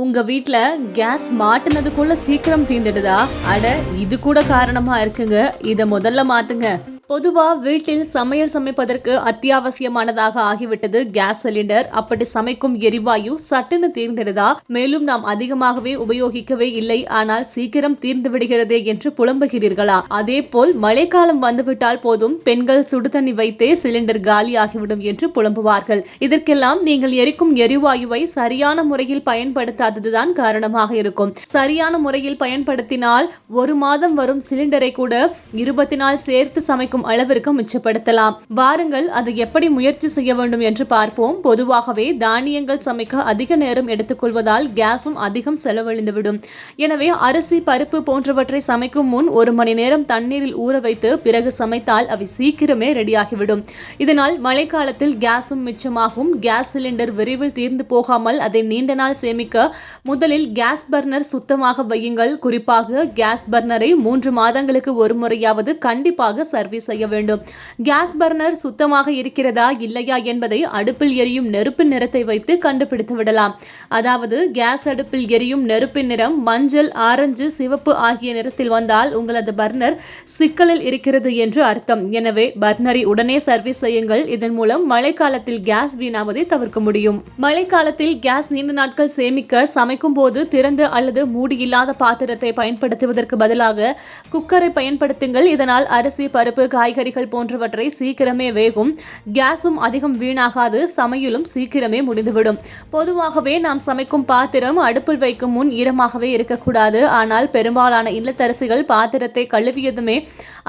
உங்க வீட்ல கேஸ் மாட்டுனதுக்குள்ள சீக்கிரம் தீந்துடுதா? அட, இது கூட காரணமா இருக்குங்க. இத முதல்ல மாத்துங்க. பொதுவா வீட்டில் சமையல் சமைப்பதற்கு அத்தியாவசியமானதாக ஆகிவிட்டது கேஸ் சிலிண்டர். அப்படி சமைக்கும் எரிவாயு சட்டுன்னு தீர்ந்திடுதா? மேலும் நாம் அதிகமாகவே உபயோகிக்கவே இல்லை, ஆனால் சீக்கிரம் தீர்ந்து விடுகிறதே என்று புலம்புகிறீர்களா? அதே போல் மழைக்காலம் வந்துவிட்டால் போதும், பெண்கள் சுடுதண்ணி வைத்தே சிலிண்டர் காலியாகிவிடும் என்று புலம்புவார்கள். இதற்கெல்லாம் நீங்கள் எரிக்கும் எரிவாயுவை சரியான முறையில் பயன்படுத்தாததுதான் காரணமாக இருக்கும். சரியான முறையில் பயன்படுத்தினால் 1 மாதம் வரும் சிலிண்டரை கூட 20 நாள் சேர்த்து சமைக்கும் அளவிற்கு மிச்சப்படுத்தலாம். வாருங்கள், அதை எப்படி முயற்சி செய்ய வேண்டும் என்று பார்ப்போம். பொதுவாகவே தானியங்கள் சமைக்க அதிக நேரம் எடுத்துக்கொள்வதால் கேஸும் அதிகம் செலவழிந்துவிடும். எனவே அரிசி, பருப்பு போன்றவற்றை சமைக்கும் முன் 1 மணி நேரம் தண்ணீரில் ஊற வைத்து பிறகு சமைத்தால் அவை சீக்கிரமே ரெடியாகிவிடும். இதனால் மழைக்காலத்தில் கேஸும் மிச்சமாகும். கேஸ் சிலிண்டர் விரைவில் தீர்ந்து போகாமல் அதை நீண்ட நாள் சேமிக்க முதலில் கேஸ் பர்னர் சுத்தமாக வையுங்கள். குறிப்பாக கேஸ் பர்னரை 3 மாதங்களுக்கு ஒரு முறையாவது கண்டிப்பாக சர்வீஸ் செய்ய வேண்டும். கேஸ் பர்னர் சுத்தமாக இருக்கிறதா இல்லையா என்பதை அடுப்பில் எரியும் நெருப்பின் நிறத்தை வைத்து கண்டுபிடித்து விடலாம். அதாவது கேஸ் அடுப்பில் எரியும் நெருப்பின் நிறம் மஞ்சள், ஆரஞ்சு, சிவப்பு ஆகிய நிறத்தில் வந்தால் உங்களது பர்னர் சிக்கலில் இருக்கிறது என்று அர்த்தம். எனவே பர்னரை உடனே சர்வீஸ் செய்யுங்கள். இதன் மூலம் மழைக்காலத்தில் கேஸ் வீணாவதை தவிர்க்க முடியும். மழைக்காலத்தில் கேஸ் நீண்ட நாட்கள் சேமிக்க சமைக்கும் போது திறந்த அல்லது மூடி இல்லாத பாத்திரத்தை பயன்படுத்துவதற்கு பதிலாக குக்கரை பயன்படுத்துங்கள். இதனால் அரிசி, பருப்பு, காய்கறிகள் போன்றவற்றை சீக்கிரமே வேகும். கேஸும் அதிகம் வீணாகாது. சமையலும் சீக்கிரமே முடிந்துவிடும். பொதுவாகவே நாம் சமைக்கும் பாத்திரம் அடுப்பில் வைக்கும் முன் ஈரமாகவே இருக்கக்கூடாது. ஆனால் பெரும்பாலான இல்லத்தரசிகள் பாத்திரத்தை கழுவியதுமே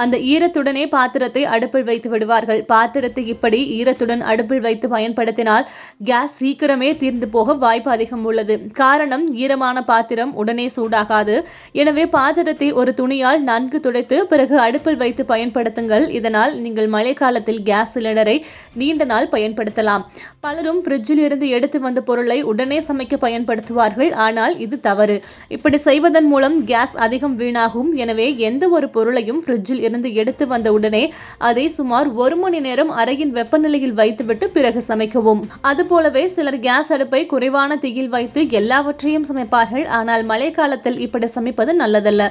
அந்த ஈரத்துடனே பாத்திரத்தை அடுப்பில் வைத்து விடுவார்கள். பாத்திரத்தை இப்படி ஈரத்துடன் அடுப்பில் வைத்து பயன்படுத்தினால் கேஸ் சீக்கிரமே தீர்ந்து போக வாய்ப்பு அதிகம் உள்ளது. காரணம், ஈரமான பாத்திரம் உடனே சூடாகாது. எனவே பாத்திரத்தை ஒரு துணியால் நன்கு துடைத்து பிறகு அடுப்பில் வைத்து பயன்படுத்துங்கள். இதனால் நீங்கள் மழைக்காலத்தில் கேஸ் சிலிண்டரை நீண்ட நாள் பயன்படுத்தலாம். பலரும் ஃப்ரிட்ஜில் இருந்து எடுத்து வந்த பொருளை உடனே சமைக்க பயன்படுத்துவார்கள். ஆனால் இது தவறு. இப்படி செய்வதன் மூலம் கேஸ் அதிகம் வீணாகும். எனவே எந்த ஒரு பொருளையும் ஃப்ரிட்ஜில் இருந்து எடுத்து வந்த உடனே அதை சுமார் 1 மணி நேரம் அறையின் வெப்பநிலையில் வைத்துவிட்டு பிறகு சமைக்கவும். அதுபோலவே சிலர் கேஸ் அடுப்பை குறைவான தீயில் வைத்து எல்லாவற்றையும் சமைப்பார்கள். ஆனால் மழைக்காலத்தில் இப்படி சமைப்பது நல்லதல்ல.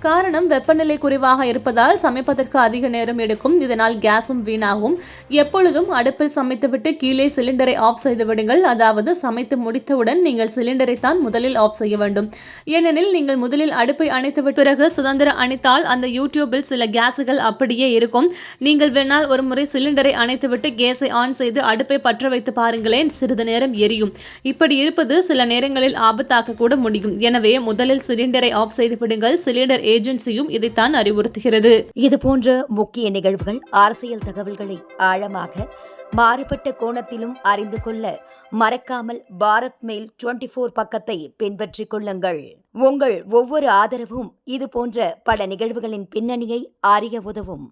காரணம், வெப்பநிலை குறைவாக இருப்பதால் சமைப்பதற்கு அதிக நேரம் எடுக்கும். இதனால் கேஸும் வீணாகும். எப்பொழுதும் அடுப்பில் சமைத்துவிட்டு கீழே சிலிண்டரை ஆஃப் செய்து விடுங்கள். அதாவது சமைத்து முடித்தவுடன் நீங்கள் சிலிண்டரை தான் முதலில் ஆஃப் செய்ய வேண்டும். ஏனெனில் நீங்கள் முதலில் அடுப்பை அணைத்துவிட்டு பிறகு சுதந்திர அணைத்தால் அந்த யூடியூபில் சில கேஸுகள் அப்படியே இருக்கும். நீங்கள் வேணால் ஒரு முறை சிலிண்டரை அணைத்துவிட்டு கேஸை ஆன் செய்து அடுப்பை பற்ற வைத்து பாருங்களேன், சிறிது நேரம் எரியும். இப்படி இருப்பது சில நேரங்களில் ஆபத்தாக்க கூட முடியும். எனவே முதலில் சிலிண்டரை ஆஃப் செய்து விடுங்கள். சிலிண்டர் ஏஜென்சியும் இதைத்தான் அறிவுறுத்துகிறது. இது போன்ற முக்கிய நிகழ்வுகள், அரசியல் தகவல்களை ஆழமாக மாறுபட்ட கோணத்திலும் அறிந்து கொள்ள மறக்காமல் பாரத் மெயில் 24 பக்கத்தை பின்பற்றிக் கொள்ளுங்கள். உங்கள் ஒவ்வொரு ஆதரவும் இது போன்ற பல நிகழ்வுகளின் பின்னணியை அறிய உதவும்.